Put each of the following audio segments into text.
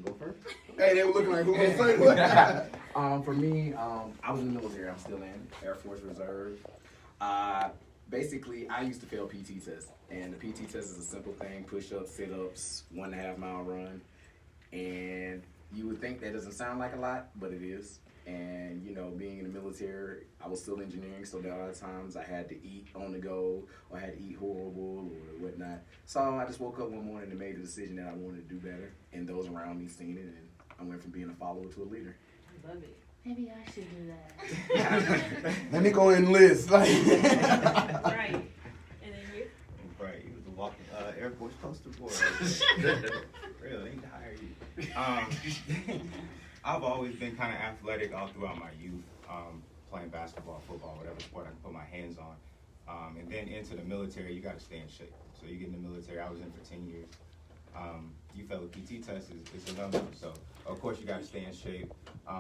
Go first. Hey, they were looking like, who was saying what? For me, I was in the military. I'm still in Air Force Reserve. Basically, I used to fail PT tests, and the PT test is a simple thing: push-ups, sit-ups, 1.5 mile run. And you would think that doesn't sound like a lot, but it is. And you know, being in the military, I was still engineering, so there are a lot of times I had to eat on the go, or I had to eat horrible or whatnot. So I just woke up one morning and made a decision that I wanted to do better, and those around me seen it, and I went from being a follower to a leader. I love it. Maybe I should do that. Let me go enlist. Like. Right. And then you? Right, you was a walking Air Force poster boy. Real, they need to hire you. I've always been kind of athletic all throughout my youth, playing basketball, football, whatever sport I can put my hands on. And then into the military, you got to stay in shape. So you get in the military, I was in for 10 years. You fail a PT test, it's a no-no. So, of course, you got to stay in shape.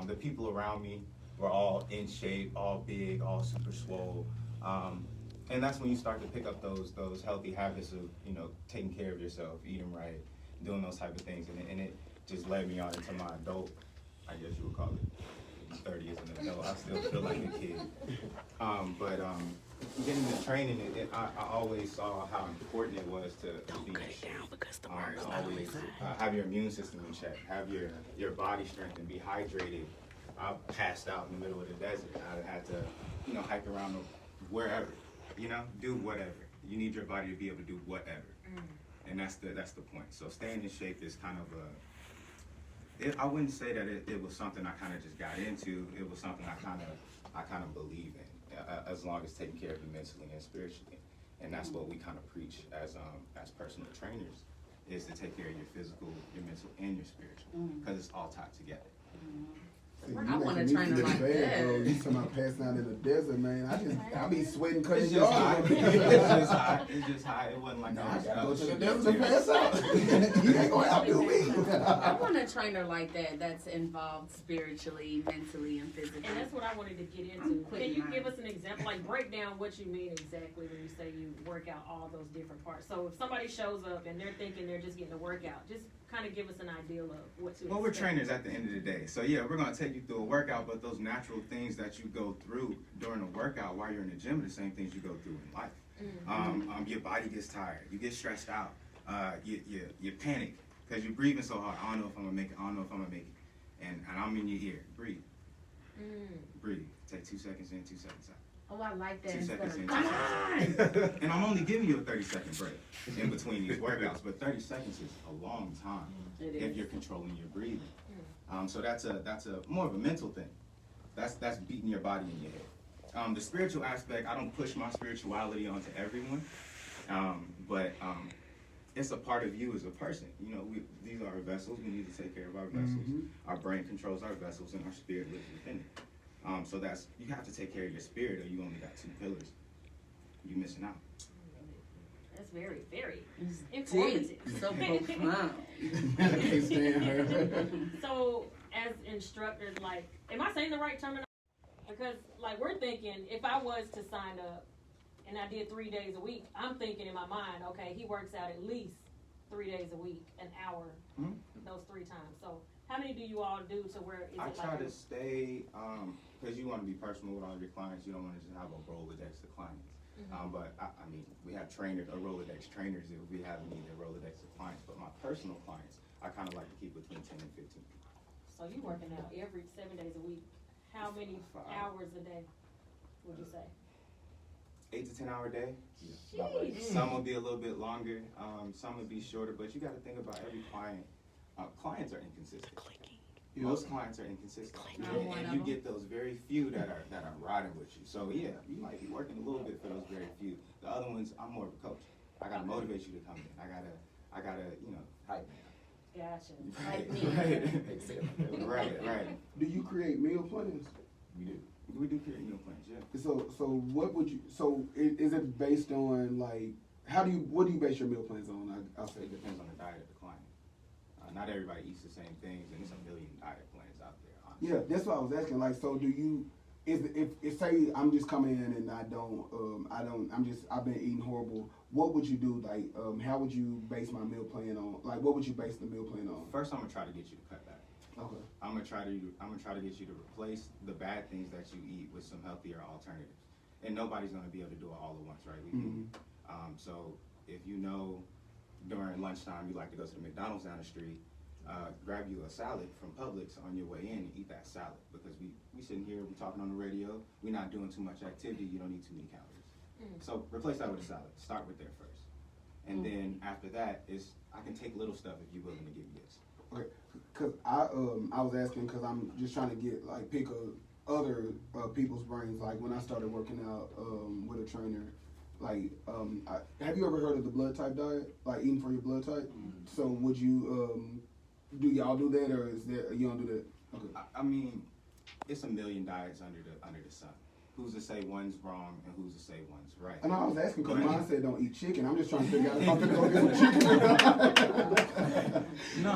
The people around me were all in shape, all big, all super swole. And that's when you start to pick up those healthy habits of, you know, taking care of yourself, eating right, doing those type of things. And it just led me on into my adult, I guess you would call it, 30 as an adult. I still feel like a kid. But getting the training, I always saw how important it was to be in shape. Always have your immune system in check, have your body strength and be hydrated. I passed out in the middle of the desert. I had to, you know, hike around wherever, you know, do whatever. You need your body to be able to do whatever. And that's the point. So staying in shape is kind of I wouldn't say that it was something I kind of just got into. It was something I kind of believe in, as long as taking care of you mentally and spiritually. And that's what we kind of preach as personal trainers, is to take care of your physical, your mental, and your spiritual, because it's all tied together. See, I want to train her like that. Bro. You talking about passing out in the desert, man. I be sweating cutting It's your just hot. arm. It's just hot. It wasn't like Nah, I I was gotta go to the shooting. desert to pass out. You ain't gonna outdo me. I want a trainer like that that's involved spiritually, mentally, and physically. And that's what I wanted to get into. Can you give us an example, like break down what you mean exactly when you say you work out all those different parts? So if somebody shows up and they're thinking they're just getting a workout, just kind of give us an idea of what to Well, we're expect. trainers at the end of the day. So yeah, we're gonna take you through a workout, but those natural things that you go through during a workout while you're in the gym are the same things you go through in life. Your body gets tired, you get stressed out, you panic because you're breathing so hard. I don't know if I'm gonna make it. I don't know if I'm gonna make it. And I'm in your ear. Breathe. Breathe. Take 2 seconds in, 2 seconds out. Oh, I like that. 2 seconds in, 2 Come seconds on! out. And I'm only giving you a 30-second break in between these workouts, but 30 seconds is a long time if you're controlling your breathing. So that's a more of a mental thing. That's beating your body in your head. The spiritual aspect, I don't push my spirituality onto everyone, but it's a part of you as a person. You know, these are our vessels. We need to take care of our vessels. Our brain controls our vessels, and our spirit lives within it. So you have to take care of your spirit, or you only got 2 pillars. You're missing out. That's very, very Deep. informative. So profound. I can't stand her. So, as instructors, like, am I saying the right terminology? Because, like, we're thinking, if I was to sign up and I did 3 days a week, I'm thinking in my mind, okay, he works out at least 3 days a week, an hour, those 3 times. So, how many do you all do to where is I it try like to stay, because you want to be personal with all your clients. You don't want to just have a Rolodex of clients. But I mean, we have trainers, or Rolodex trainers, if we have any of Rolodex of clients. But my personal clients, I kind of like to keep between 10 and 15. So you working out every 7 days a week. How many hours a day would you say? 8 to 10 hour day. Sheesh. Some will be a little bit longer. Some will be shorter. But you got to think about every client. Clients are inconsistent. Most clients are inconsistent, and you get those very few that are riding with you. So yeah, you might be working a little bit for those very few. The other ones, I'm more of a coach. I gotta motivate you to come in. I gotta, you know, hype man. Gotcha. Right. Do you create meal plans? We do create meal plans, yeah. So what would you? So is it based on like what do you base your meal plans on? I'll say It depends on the diet of the client. Not everybody eats the same things, and there's a million diet plans out there, honestly. Yeah, that's what I was asking. Like, so do you if say I'm just coming in and I've been eating horrible. What would you do? Like, how would you base my meal plan on? Like, what would you base the meal plan on? First, I'm gonna try to get you to cut back. Okay. I'm gonna try to get you to replace the bad things that you eat with some healthier alternatives. And nobody's gonna be able to do it all at once, right? We can. So if you know during lunchtime you like to go to the McDonald's down the street, grab you a salad from Publix on your way in and eat that salad, because we sitting here, we talking on the radio, we're not doing too much activity, you don't need too many calories. So replace that with a salad. Start with there first. And then after that I can take little stuff if you're willing to give me this. Okay, cause I was asking because I'm just trying to get pick other people's brains. Like when I started working out with a trainer, have you ever heard of the blood type diet? Like eating for your blood type. So would you do y'all do that, or is there you don't do that? Okay. I mean, it's a million diets under the sun. Who's to say one's wrong and who's to say one's right? And I was asking because mine said don't eat chicken. I'm just trying to figure out if I'm gonna go get some chicken. No,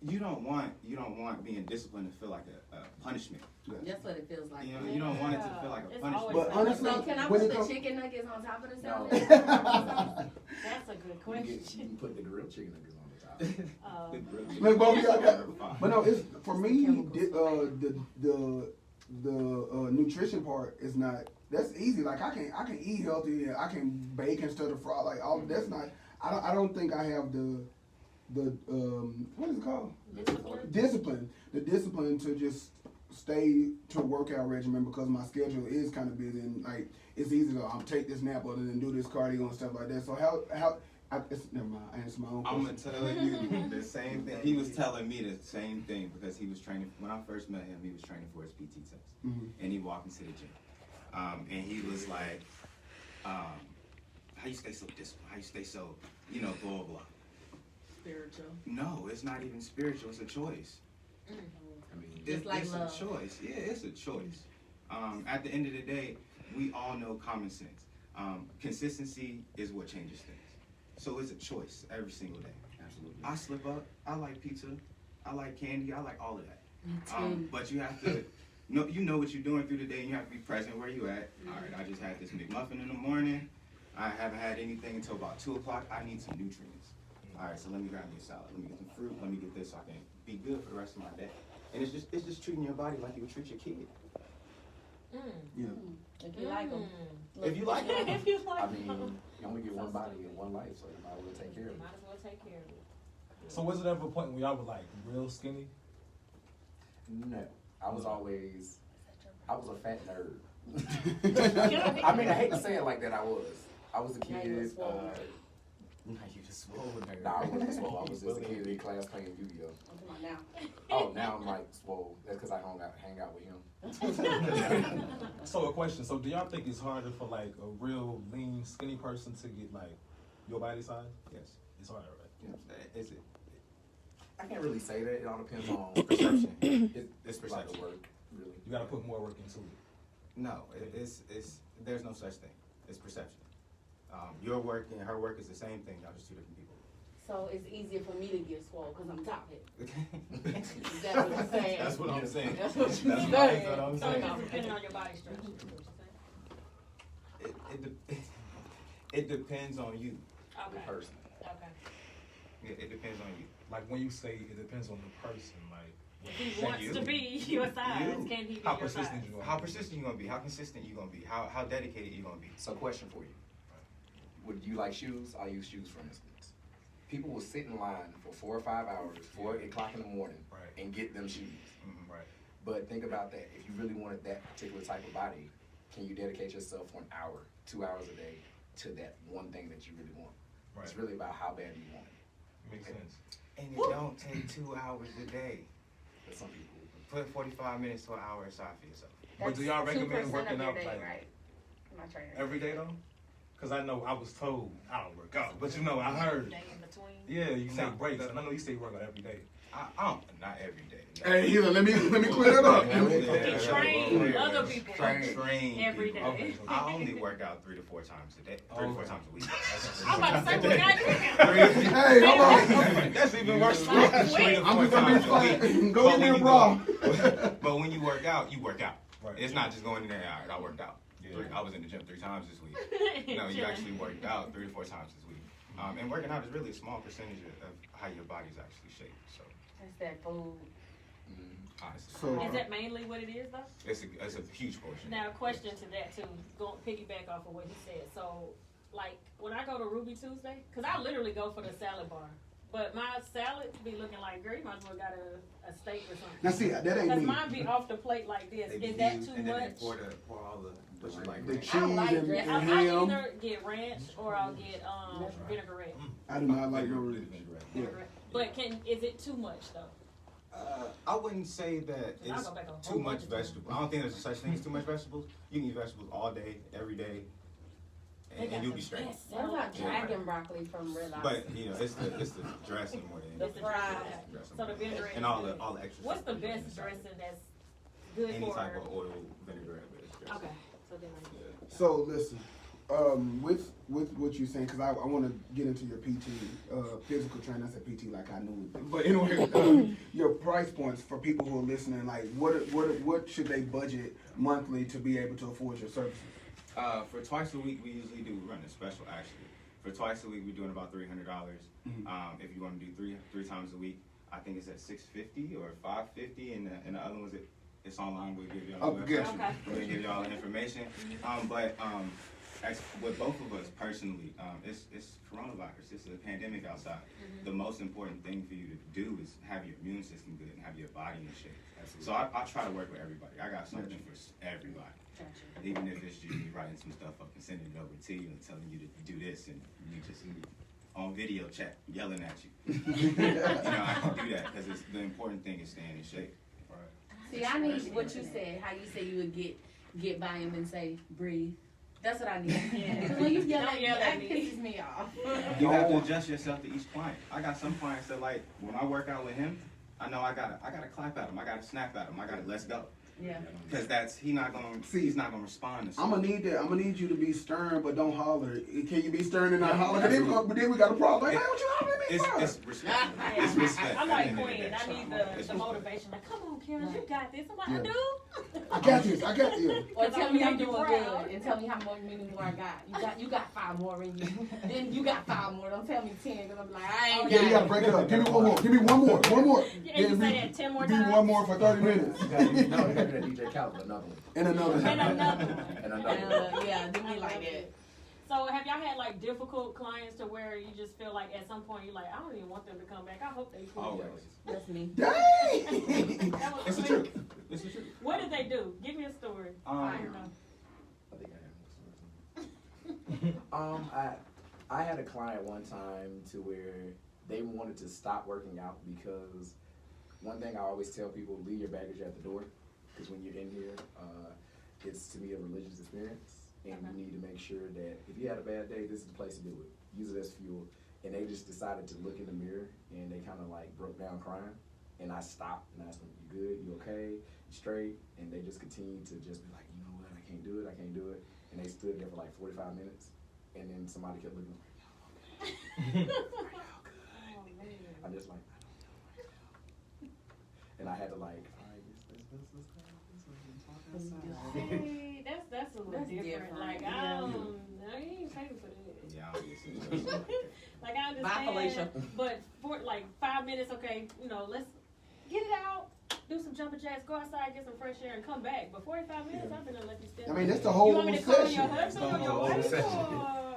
you don't want being disciplined to feel like a punishment. That's what it feels like. You don't want it to feel like a It's punishment. But honestly, So can I when put it the comes, chicken nuggets on top of the No. salad? That's a good You question. can put the grilled chicken nuggets on the top. The grilled chicken. look, both of y'all got, but no, it's for me. Chemicals. The nutrition part is not. That's easy. Like I can eat healthy. And I can bake instead of fry. Like all that's not. I don't think I have the what is it called? Discipline. The discipline to just stay to a workout regimen because my schedule is kind of busy and like it's easy to take this nap other than do this cardio and stuff like that. So never mind. I answered my own I'm question. gonna tell you the same thing. He was telling me the same thing because he was training. When I first met him, he was training for his PT test, and he walked into the gym, and he was like, "How you stay so disciplined? How you stay so, blah blah blah." Spiritual. No, it's not even spiritual. It's a choice. I mean, Just like it's love. a choice. Yeah, it's a choice. At the end of the day, we all know common sense. Consistency is what changes things. So it's a choice every single day. absolutely. I slip up. I like pizza. I like candy. I like all of that. Me too. But you have to know what you're doing through the day, and you have to be present where you at. All right, I just had this McMuffin in the morning. I haven't had anything until about 2 o'clock. I need some nutrients. All right, so let me grab me a salad. Let me get some fruit. Let me get this so I can be good for the rest of my day. And it's just treating your body like you would treat your kid. Yeah. If you like them. If you like them. If you like I mean, them. you only get one body and one life, so you might as well take care of it. Might as well take care of it. So was it ever a point where y'all were like real skinny? No, I was a fat nerd. I mean, I hate to say it like that. I was a Now you a kid. swole Now you just swole nerd. Nah, I wasn't swole. I was just a kid in class playing Yu-Gi-Oh. Come on now. Oh, now I'm like swole. That's because I hang out with him. So a question. So do y'all think it's harder for like a real lean, skinny person to get like your body size? Yes. It's harder, right? Is it? I can't really say that. It all depends on perception. It's like the work, really. You gotta put more work into it. No, it's there's no such thing. It's perception. Your work and her work is the same thing. Y'all just two different people. So it's easier for me to get swole because I'm top heavy. Is That's that what you're saying? what I'm saying. That's what you're That's saying. what I'm So saying. it just depending on your body structure. Is what you're saying? It depends on you. The Okay. person. Okay. It depends on you. Like when you say it depends on the person, like If he Say wants you. to be your size, You. can he be how your size? persistent you gonna How be. persistent you gonna be? How consistent you gonna be? How dedicated you gonna be? So, question for you: would you like shoes? I'll use shoes for instance. People will sit in line for 4 or 5 hours, 4 o'clock in the morning, Right. and get them shoes. Right. But think about that. If you really wanted that particular type of body, can you dedicate yourself for an hour, 2 hours a day to that one thing that you really want? Right. It's really about how bad do you want it. Makes sense. And it don't take 2 hours a day. For some people. Put 45 minutes to an hour aside for yourself. But do y'all That's recommend 2% working of your out day, like right? My trainer. every day though? Cause I know I was told I don't work out, but I heard. Day in between. Yeah, you No. take breaks, and I know you say you work out every day. I don't, not every day. No. Hey, here, let me clear that up. He train other people Train every people. day. I only work out 3 to 4 times a day. 3 to 4 times a week. I'm about to say, well, goddamn. Hey, hold on. That's even worse. Like, 3 to 4 I'm just gonna times be a week. fine. Go But in when there, you bro. But when you work out, you work out. Right. It's not just going in there. All right, I worked out. Yeah. I was in the gym 3 times this week. No, you actually worked out 3 to 4 times this week. And working out is really a small percentage of how your body's actually shaped. So That's that food. honestly, So, Is that mainly what it is, though? it's a huge portion. Now, question to that too. Go piggyback off of what he said. So, like when I go to Ruby Tuesday, because I literally go for the salad bar, but my salad be looking like, girl, you might as well got a steak or something. now see, that ain't Because me. mine be off the plate like this. Is that too much? Pour all the what you like. The cheese I like and dressing. I ham. either get ranch or I'll get vinaigrette. I do not like no ranch. Yeah. Vinaigrette. But is it too much though? I wouldn't say that I'll it's go back on too whole much bunch of times. vegetable. I don't think there's such thing as too much vegetables. You can eat vegetables all day, every day, They and got you'll the be straight. best What about salad. dragon broccoli from Red But you know, it's the dressing more than The It's the fries. dressing. So the vinaigrette and is all good. the extra. What's the stuff you put best inside. dressing that's good Any for? type of oil, vinaigrette, based dressing. Okay, so then So listen, with what you're saying, because I want to get into your PT, physical training. I said PT like I knew it. But anyway, your price points for people who are listening, like what should they budget monthly to be able to afford your services? For twice a week, we usually do run a special actually. For twice a week, we're doing about $300. If you want to do three times a week, I think it's at $650 or $550, and the other ones it's online. We'll give y'all the Okay. website. Okay. We'll give y'all the information. As with both of us personally, it's coronavirus. It's a pandemic outside. The most important thing for you to do is have your immune system good and have your body in shape. So I try to work with everybody. I got something for everybody. Even if it's just me writing some stuff up and sending it over to you and telling you to do this, and you just on video chat yelling at you. I can do that because the important thing is staying in shape. See, I need what you said. How you say you would get by him and say, breathe. That's what I need. Because when you yell at me, that pisses me off. You have to adjust yourself to each client. I got some clients that like when I work out with him, I know I gotta clap at him, I gotta snap at him, I gotta let's go. Yeah. Because he's not gonna respond to I'm gonna need you to be stern, but don't holler. Can you be stern and not holler? But then we got a problem. Like, hey, what you hollering at me for? It's respect. It's respect. I'm at like the end of the Queen. day. I need the respect. motivation. Like, come on, Karen, you got this. I'm like, Yeah. I do. I got this. I got this. Or tell me I'm Make you doing proud. good and tell me how many more I got. You got 5 more in you. Then you got 5 more. Don't tell me 10 because I'm like, I ain't Yeah, you gotta got break it up. Give me one more. Give me one more. One more. Yeah, you say that 10 more be times? one more for 30 minutes. You gotta do that DJ Khaled, another one. And another. And another one. And another one. Yeah, do me like that. So have y'all had like difficult clients to where you just feel like at some point you're like, I don't even want them to come back. I hope they quit. Always. That's me. Dang! That was It's the quick. truth. It's the truth. What did they do? Give me a story. Um, I think I have I had a client one time to where they wanted to stop working out because one thing I always tell people, leave your baggage at the door, because when you're in here, it's to me a religious experience, and you need to make sure that if you had a bad day, this is the place to do it. Use it as fuel. And they just decided to look in the mirror, and they kind of like broke down crying, and I stopped and asked them, you good, you okay, you straight? And they just continued to just be like, you know what, I can't do it, and they stood there for like 45 minutes, and then somebody kept looking like, y'all okay? Are y'all good? I'm just like, I don't know right now. And I had to like, all right, let's go. Hey, that's a little That's different. different. Like, Yeah. I ain't paying for that. Yeah, obviously. Like, I understand. Bye, Felicia. But for like 5 minutes, okay, let's get it out, do some jumping jacks, go outside, get some fresh air, and come back. But 45 minutes, I've been gonna let you stand. I mean, that's the You whole want me to call your session. husband or your whole wife? session. Or...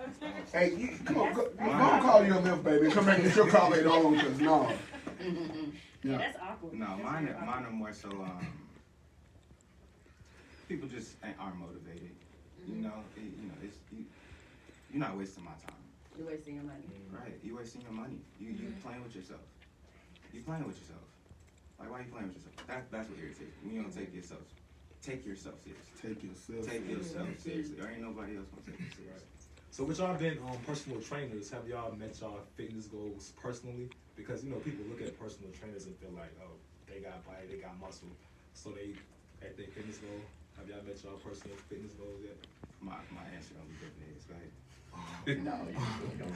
Hey, come on, go call your lift, baby. Come back and get your car later on, because no. Yeah, that's awkward. No, That's mine very awkward. are more so people just aren't motivated. You know, you're not wasting my time. You're wasting your money. Right, you wasting your money. You playing with yourself. You playing with yourself. Like, why are you playing with yourself? That's what irritates me. When you don't take yourself seriously. Take yourself. Take yourself seriously. There ain't nobody else gonna take you seriously. So with y'all being personal trainers, have y'all met y'all fitness goals personally Because people look at personal trainers and feel like, oh, they got body, they got muscle, so they at their fitness goal. Have y'all met y'all personal fitness goals yet? My answer on the different is, go ahead. No, you don't.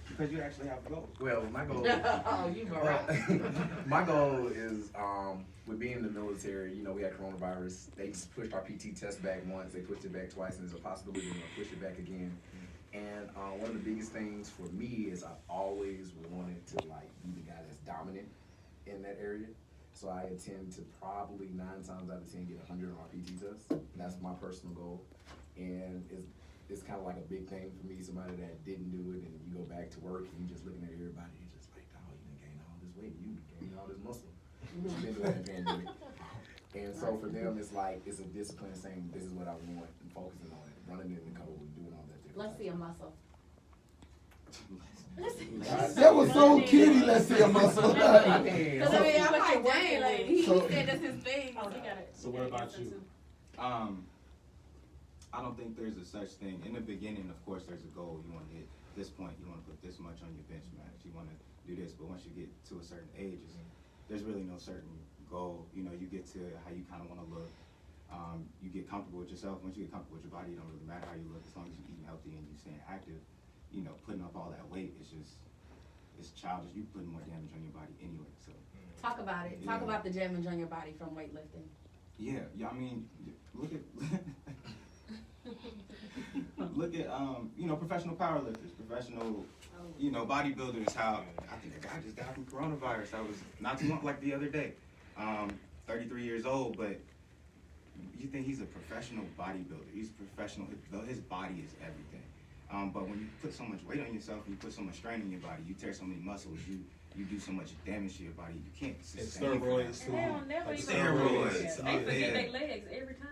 Because you actually have goals. Well, my goal. Oh, you right. My goal is with being in the military. We had coronavirus. They just pushed our PT test back once. They pushed it back twice, and there's a possibility they're gonna push it back again. And one of the biggest things for me is I've always wanted to be the guy that's dominant in that area. So I intend to probably 9 times out of 10 get 100 on our PT test. That's my personal goal, and it's kind of like a big thing for me. Somebody that didn't do it, and you go back to work and you're just looking at everybody, you're just like, oh, you done gained all this weight, you done gained all this muscle. But you've been doing the pandemic. And so for them, it's a discipline saying this is what I want and focusing on it, running in the code and doing all that. Let's see a muscle. That was so kiddie. Let's see a muscle. Because I'm like, dang, like, he So- said that's his thing. Oh, he got it. So what about you? I don't think there's a such thing. In the beginning, of course, there's a goal. You want to hit this point. You want to put this much on your bench max. You want to do this. But once you get to a certain age, there's really no certain goal. You get to how you kind of want to look. You get comfortable with yourself. Once you get comfortable with your body, it don't really matter how you look as long as you're eating healthy and you're staying active. Putting up all that weight is it's childish. You putting more damage on your body anyway. So Talk about it. Talk about the damage on your body from weightlifting. yeah. I mean, look at look at professional powerlifters, professional bodybuilders. How I think a guy just died from coronavirus. That was not too long, like the other day. 33 years old, but you think he's a professional bodybuilder? He's professional. His body is everything. But when you put so much weight on yourself and you put so much strain on your body, you tear so many muscles, you do so much damage to your body, you can't sustain. And steroids too. They don't never even Steroids. They forget their legs every time.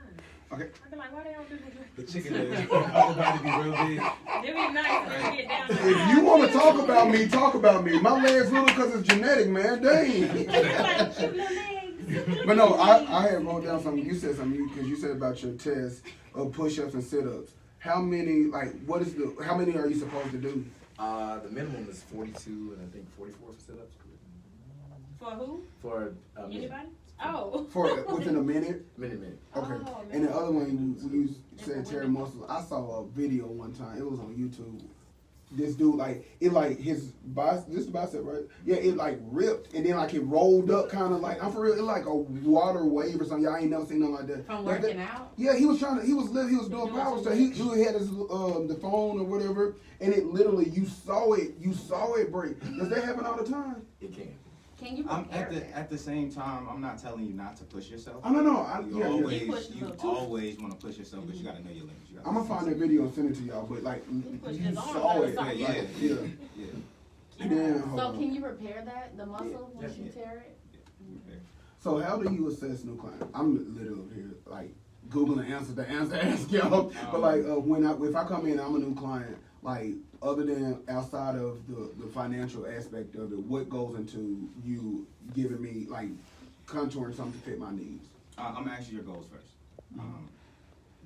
Okay. I be like, why they don't do The chicken legs, upper body be real big. They be nice when they get down there. If you want to talk about me, talk about me. My legs little because it's genetic, man. Dang. Like, cute little legs. But no, I had wrote down something. You said something because you said about your test of push-ups and sit-ups. How many? How many are you supposed to do? The minimum is 42 and I think 44 for sit-ups. For who? For Anybody? Oh. For within a minute? minute. Okay. Oh, And the man. other one, you said tear muscles. I saw a video one time. It was on YouTube. This dude, his bicep, right? Yeah, it ripped and then it rolled up kind of I'm for real, it like a water wave or something. Y'all ain't never seen nothing like that. From working out? Yeah, he was doing power stuff. He had his the phone or whatever, and it literally you saw it break. Does that happen all the time? It can. Can you prepare that? At the same time, I'm not telling you not to push yourself. Oh no, You He always want to push yourself, but you got to know your limits. I'm gonna find that video and send it to y'all. But pushed you his arm saw out or it. something. Yeah. So can you repair that, the muscle, once you tear it? So how do you assess new clients? I'm literally over here Googling answers to ask y'all. But if I come in, I'm a new client. Other than outside of the financial aspect of it, what goes into you giving me contouring something to fit my needs? I'm gonna ask you your goals first.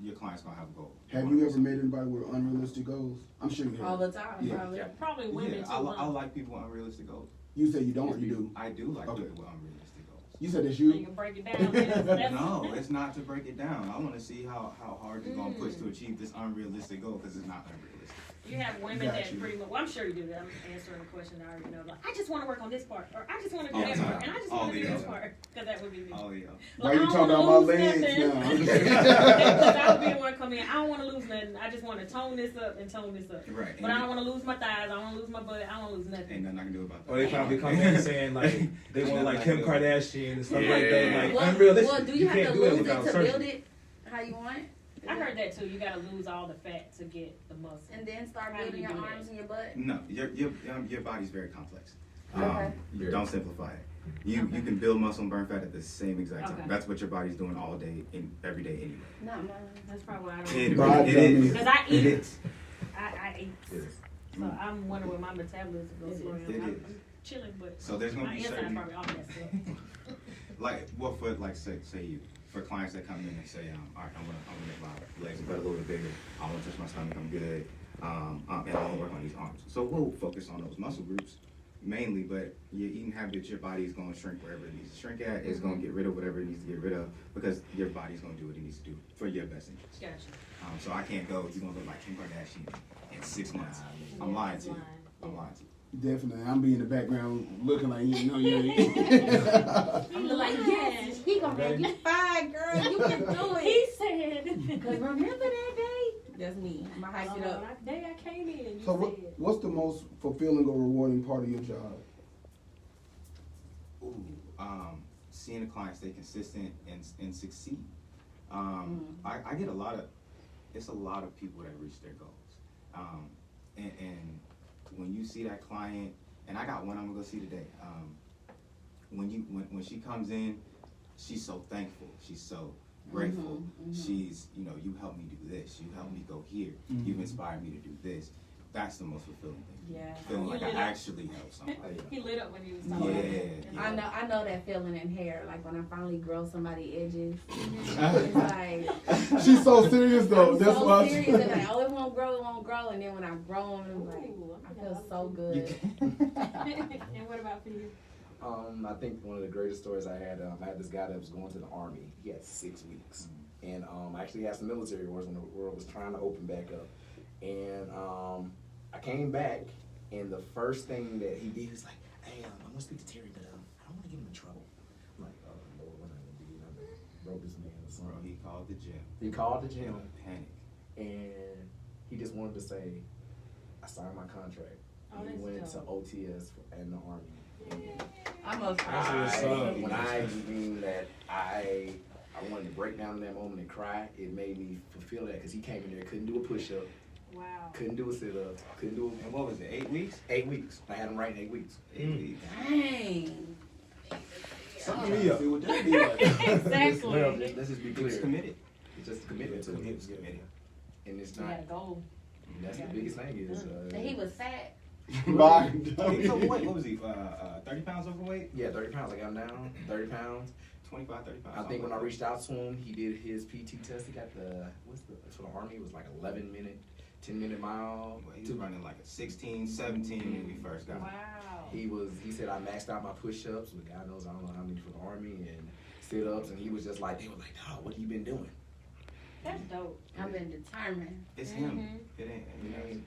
Your client's gonna have a goal. Have you ever met anybody with unrealistic goals? I'm sure you have. All the time, Yeah. probably. Probably women Yeah, too. I like people with unrealistic goals. You say you don't, or you do? I do like Okay. people with unrealistic goals. You said that's So you you? can break it down. That's No, it's not to break it down. I want to see how hard you're gonna push to achieve this unrealistic goal because it's not unrealistic. You have women Got that you. pretty much. Well, I'm sure you do that. I'm answering a question I already know. I just want to work on this part, or I just want to do All this the part, time. and I just All want to the do this time. part, because that would be me. Oh yeah. Why I you don't talking about wanna my lose legs nothing. now? Because I would be the one come in. I don't want to lose nothing. I just want to tone this up and tone this up. Right. But I don't want to lose my thighs. I don't want to lose my butt. I don't want to lose nothing. Ain't nothing I can do about that. Or they probably come in saying they want Kim Kardashian and stuff like Yeah. that. Well, Unrealistic. well, do you have to can't do that lose it without to surgery. build it how you want it? I heard that too. You got to lose all the fat to get the muscle. And then start How do building you your do that? arms and your butt? No, your body's very complex. Okay. You don't simplify it. You can build muscle and burn fat at the same exact time. Okay. That's what your body's doing all day, every day anyway. Not mine. That's probably why I It, don't. it is. Because I It eat. is. I eat. Yes. So I'm wondering where my metabolism goes. It slow is. down. It I'm is. chilling, but So there's gonna my be inside certain probably all messed up. say you for clients that come in and say, all right, I want to make my legs and butt a little bit bigger. I want to touch my stomach. I'm good. And I want to work on these arms. So we'll focus on those muscle groups. mainly, but your eating habits, your body is going to shrink wherever it needs to shrink at. It's going to get rid of whatever it needs to get rid of because your body's going to do what it needs to do for your best interest. Gotcha. So I can't go, you're going to look like Kim Kardashian in 6 months. I'm Yeah, lying that's to you. lying. I'm lying to you. Definitely, I'm be in the background looking like you know you. I'm like, yes, he gonna make you fine, girl. You can do it. He said. Cause remember that day? That's me. I'm gonna hype it up. That day I came in, you So said. what's the most fulfilling or rewarding part of your job? Ooh, seeing the client stay consistent and succeed. I get it's a lot of people that reach their goals. And when you see that client, and I got one I'm gonna go see today. When she comes in, she's so thankful. She's so grateful. She's, you helped me do this. You helped me go here. You've inspired me to do this. That's the most fulfilling thing. Yeah. Feeling like I lit up. actually helped somebody. He lit up when he was talking. Yeah. I know that feeling in hair. Like when I finally grow somebody edges. It's like She's so serious though. I'm That's so why. serious. And like, oh, it won't grow. And then when I grow them, I'm like, Ooh, I feel so good. And what about for you? I think one of the greatest stories I had this guy that was going to the Army. He had 6 weeks. And I actually had some military wars when the world was trying to open back up. And I came back, and the first thing that he did was like, hey, I want to speak to Terry, but I don't want to get him in trouble. I'm like, oh, Lord, what am I going to do? I broke this man or Bro, something. he called the gym. He called the gym, Panic. and he just wanted to say, I signed my contract. Oh, And he that's went dope. to OTS and the Army. And I'm a when I mean that I wanted to break down in that moment and cry, it made me fulfill that because he came in there, couldn't do a push-up, Wow. couldn't do a sit-up, couldn't do And what was it, 8 weeks? 8 weeks. I had him right in 8 weeks. 8 weeks. Dang. Sign me up. See what that be like. Exactly. Well, let's just be He was clear. committed. It's just a commitment to He it. was committed. And it's You not, gotta go. that's the biggest thing is, And he was fat. Bye. He was overweight. What was he? 30 pounds overweight? yeah, 30 pounds. I got him down, 30 pounds. 25, 30 pounds. I think when I reached out to him, he did his PT test. He got for the Army, it was like 11-minute, 10-minute mile. Well, he was running like a 16, 17 when we first got him. Wow. He said I maxed out my push-ups, but God knows I don't know how many for the Army, and sit-ups, and he was just like, they were like, dog, what have you been doing? That's dope. I've been determined. It's him. It ain't.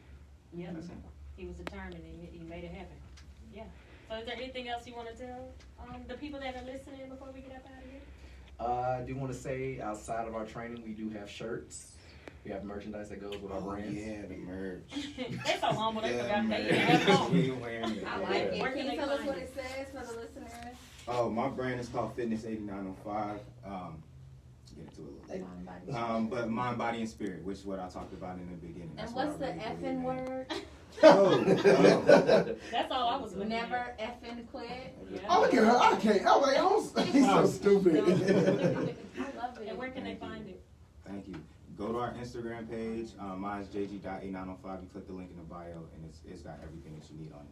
Yep. That's him. He was determined and he made it happen. Yeah. So is there anything else you want to tell the people that are listening before we get up out of here? I do want to say, outside of our training, we do have shirts. We have merchandise that goes with our brands. Yeah, the merch. They're so humble, they forgot they merch. have on. We wearing it. I like it. Where Can can you they tell us find what it? it says for the listeners? Oh, my brand is called Fitness 8905. Get into it a little later. But mind, body, and spirit, which is what I talked about in the beginning. And That's what's what I the really believe effing in. word? That's all I was looking Never at. effing quit. Yeah. I look at her. I can't. I was like, he's so stupid. I love it. And where can they find it? Thank you. Go to our Instagram page. Mine's jg.8905. You click the link in the bio, and it's got everything that you need on it.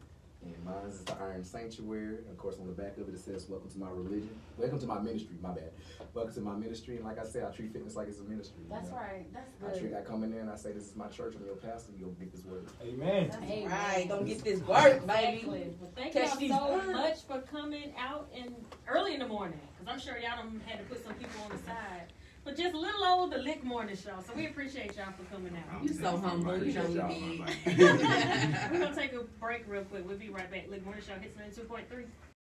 And mine is the Iron Sanctuary. Of course, on the back of it, it says, welcome to my religion. Welcome to my ministry, my bad. Welcome to my ministry. And like I said, I treat fitness like it's a ministry. That's right. That's good. I come in there and I say, this is my church. I'm your pastor. You'll get this word. Amen. That's Amen. right. Don't get this work, baby. Exactly. Well, thank Catch these y'all so birds. much for coming out and early in the morning. Because I'm sure y'all done had to put some people on the side. But just a little old the Lick Morning Show. So we appreciate y'all for coming out. You so humble. You know Y'all, we my big. man. We're going to take a break real quick. We'll be right back. Lick Morning Show hits 92.3.